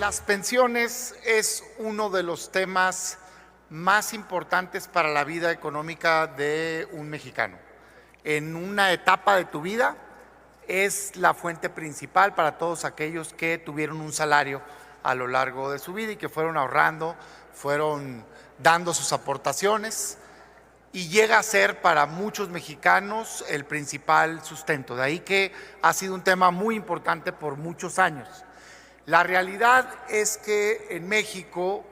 Las pensiones es uno de los temas más importantes para la vida económica de un mexicano. En una etapa de tu vida es la fuente principal para todos aquellos que tuvieron un salario a lo largo de su vida y que fueron ahorrando, fueron dando sus aportaciones y llega a ser para muchos mexicanos el principal sustento. De ahí que ha sido un tema muy importante por muchos años. La realidad es que en México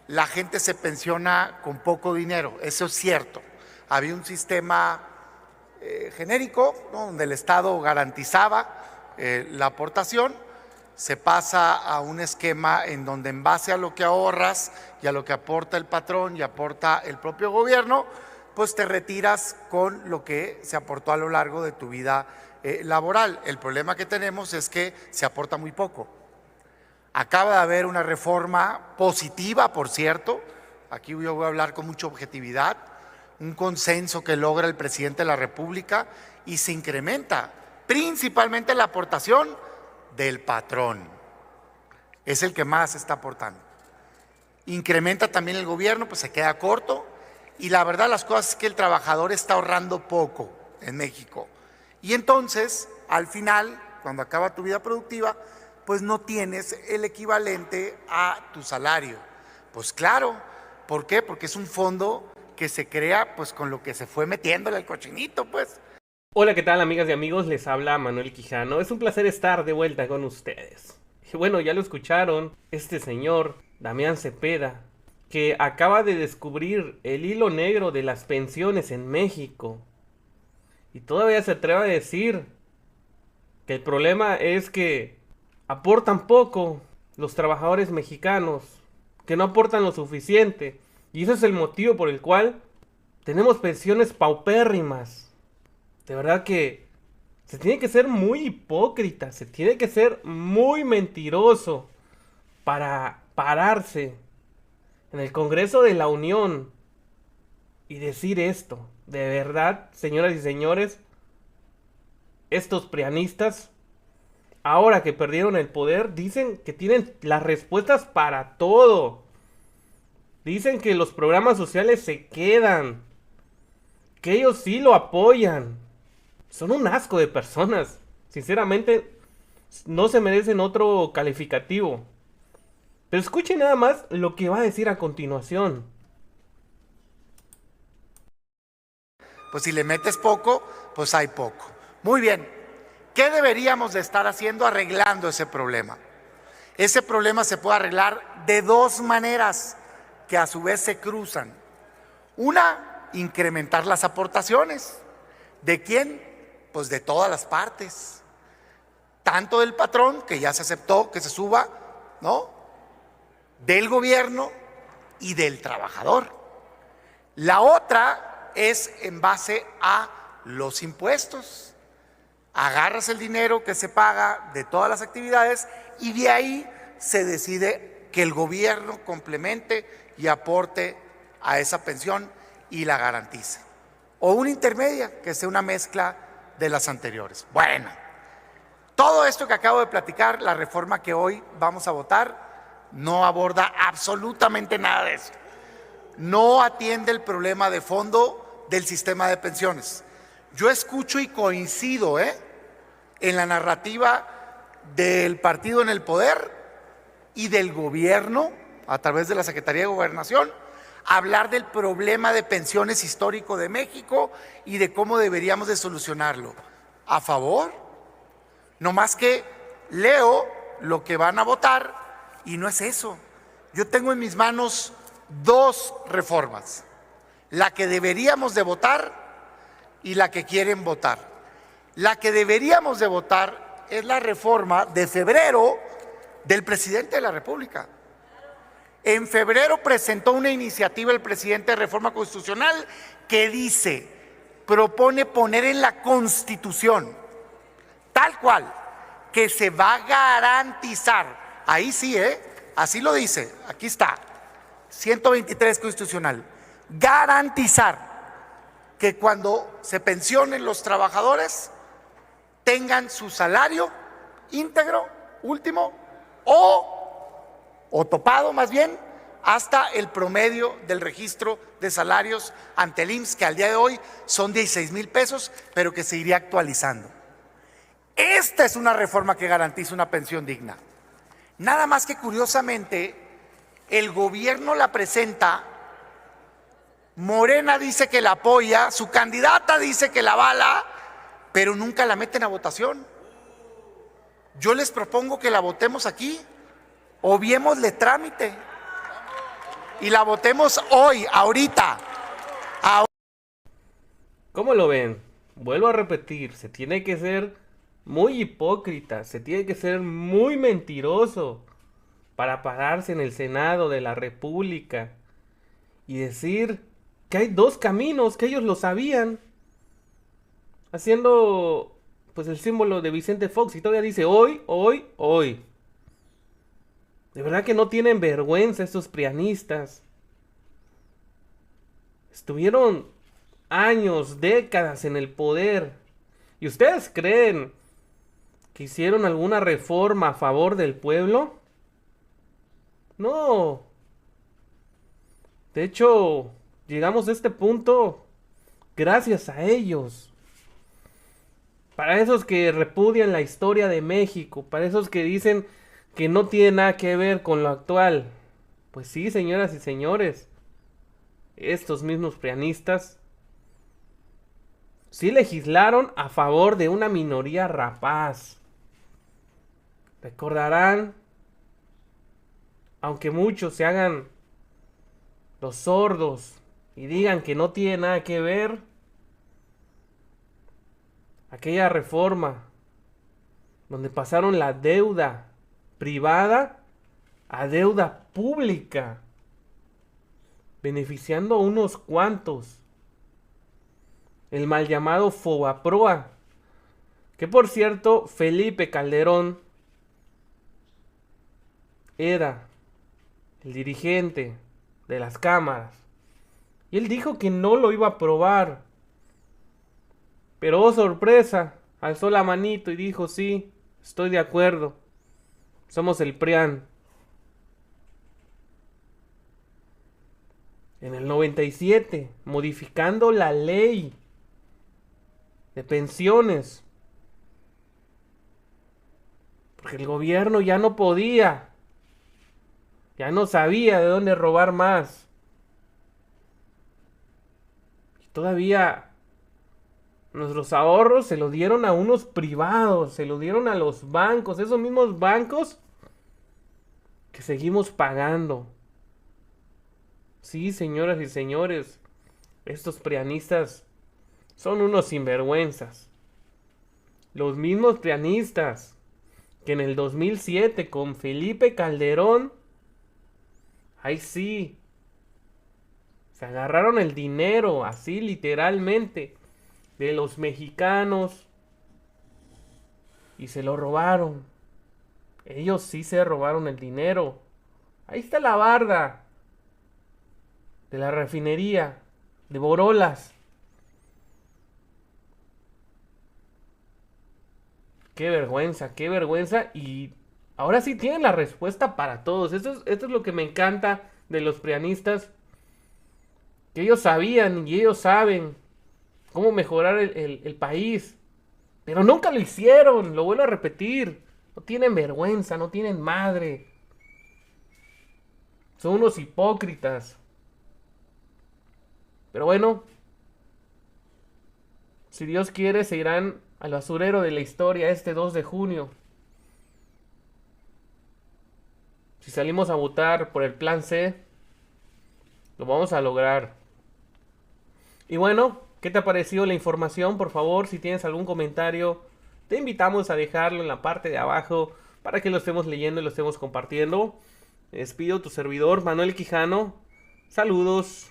la gente se pensiona con poco dinero, eso es cierto. Había un sistema genérico, ¿no?, donde el Estado garantizaba la aportación. Se pasa a un esquema en donde en base a lo que ahorras y a lo que aporta el patrón y aporta el propio gobierno, pues te retiras con lo que se aportó a lo largo de tu vida laboral. El problema que tenemos es que se aporta muy poco. Acaba de haber una reforma positiva, por cierto, aquí yo voy a hablar con mucha objetividad, un consenso que logra el presidente de la República y se incrementa principalmente la aportación del patrón. Es el que más está aportando. Incrementa también el gobierno, pues se queda corto y la verdad las cosas es que el trabajador está ahorrando poco en México. Y entonces, al final, cuando acaba tu vida productiva, pues no tienes el equivalente a tu salario. Pues claro, ¿por qué? Porque es un fondo que se crea pues con lo que se fue metiéndole al cochinito, pues. Hola, ¿qué tal, amigas y amigos? Les habla Manuel Quijano. Es un placer estar de vuelta con ustedes. Y bueno, ya lo escucharon, este señor, Damián Cepeda, que acaba de descubrir el hilo negro de las pensiones en México. Y todavía se atreve a decir que el problema es que aportan poco los trabajadores mexicanos, que no aportan lo suficiente. Y ese es el motivo por el cual tenemos pensiones paupérrimas. De verdad que se tiene que ser muy hipócrita, se tiene que ser muy mentiroso para pararse en el Congreso de la Unión y decir esto. De verdad, señoras y señores, estos prianistas, ahora que perdieron el poder, dicen que tienen las respuestas para todo. Dicen que los programas sociales se quedan, que ellos sí lo apoyan. Son un asco de personas. Sinceramente, no se merecen otro calificativo. Pero escuchen nada más lo que va a decir a continuación. Pues si le metes poco, pues hay poco. Muy bien, ¿qué deberíamos de estar haciendo arreglando ese problema? Ese problema se puede arreglar de dos maneras que a su vez se cruzan. Una, incrementar las aportaciones. ¿De quién? Pues de todas las partes. Tanto del patrón, que ya se aceptó que se suba, ¿no?, del gobierno y del trabajador. La otra es en base a los impuestos. Agarras el dinero que se paga de todas las actividades y de ahí se decide que el gobierno complemente y aporte a esa pensión y la garantice. O una intermedia, que sea una mezcla de las anteriores. Bueno, todo esto que acabo de platicar, la reforma que hoy vamos a votar, no aborda absolutamente nada de eso. No atiende el problema de fondo del sistema de pensiones. Yo escucho y coincido en la narrativa del partido en el poder y del gobierno, a través de la Secretaría de Gobernación, hablar del problema de pensiones histórico de México y de cómo deberíamos de solucionarlo. ¿A favor? No más que leo lo que van a votar y no es eso. Yo tengo en mis manos dos reformas, la que deberíamos de votar y la que quieren votar. La que deberíamos de votar es la reforma de febrero del presidente de la República. En febrero presentó una iniciativa el presidente de reforma constitucional que dice, propone poner en la Constitución, tal cual, que se va a garantizar, ahí sí, así lo dice, aquí está, 123 constitucional, garantizar que cuando se pensionen los trabajadores tengan su salario íntegro, último, o o topado más bien, hasta el promedio del registro de salarios ante el IMSS, que al día de hoy son 16,000 pesos, pero que se iría actualizando. Esta es una reforma que garantiza una pensión digna. Nada más que curiosamente, el gobierno la presenta, Morena dice que la apoya, su candidata dice que la avala, pero nunca la meten a votación. Yo les propongo que la votemos aquí, obviémosle trámite y la votemos hoy, ahorita. ¿Cómo lo ven? Vuelvo a repetir, se tiene que ser muy hipócrita, se tiene que ser muy mentiroso para pararse en el Senado de la República y decir que hay dos caminos, que ellos lo sabían, haciendo pues el símbolo de Vicente Fox, y todavía dice hoy, hoy, hoy. De verdad que no tienen vergüenza estos prianistas. Estuvieron años, décadas en el poder. ¿Y ustedes creen que hicieron alguna reforma a favor del pueblo? No. De hecho, llegamos a este punto gracias a ellos. Para esos que repudian la historia de México, para esos que dicen que no tiene nada que ver con lo actual. Pues sí, señoras y señores, estos mismos prianistas sí legislaron a favor de una minoría rapaz. Recordarán, aunque muchos se hagan los sordos y digan que no tiene nada que ver, aquella reforma donde pasaron la deuda privada a deuda pública, beneficiando a unos cuantos. El mal llamado Fobaproa, que por cierto Felipe Calderón era el dirigente de las cámaras y él dijo que no lo iba a aprobar, pero oh sorpresa, alzó la manito y dijo sí, estoy de acuerdo, somos el PRIAN. En el 97, modificando la ley de pensiones, porque el gobierno ya no podía, ya no sabía de dónde robar más. Y todavía nuestros ahorros se lo dieron a unos privados, se lo dieron a los bancos, esos mismos bancos que seguimos pagando. Sí, señoras y señores, estos prianistas son unos sinvergüenzas. Los mismos prianistas que en el 2007 con Felipe Calderón, ahí sí, se agarraron el dinero, así literalmente, de los mexicanos y se lo robaron. Ellos sí se robaron el dinero. Ahí está la barda de la refinería de Borolas. Qué vergüenza. Y ahora sí tienen la respuesta para todos. Esto es lo que me encanta de los prianistas. Que ellos sabían y ellos saben cómo mejorar el país. Pero nunca lo hicieron, lo vuelvo a repetir. No tienen vergüenza, no tienen madre. Son unos hipócritas. Pero bueno, si Dios quiere, se irán al basurero de la historia este 2 de junio. Si salimos a votar por el plan C, lo vamos a lograr. Y bueno, ¿qué te ha parecido la información? Por favor, si tienes algún comentario, te invitamos a dejarlo en la parte de abajo para que lo estemos leyendo y lo estemos compartiendo. Me despido, tu servidor Manuel Quijano. Saludos.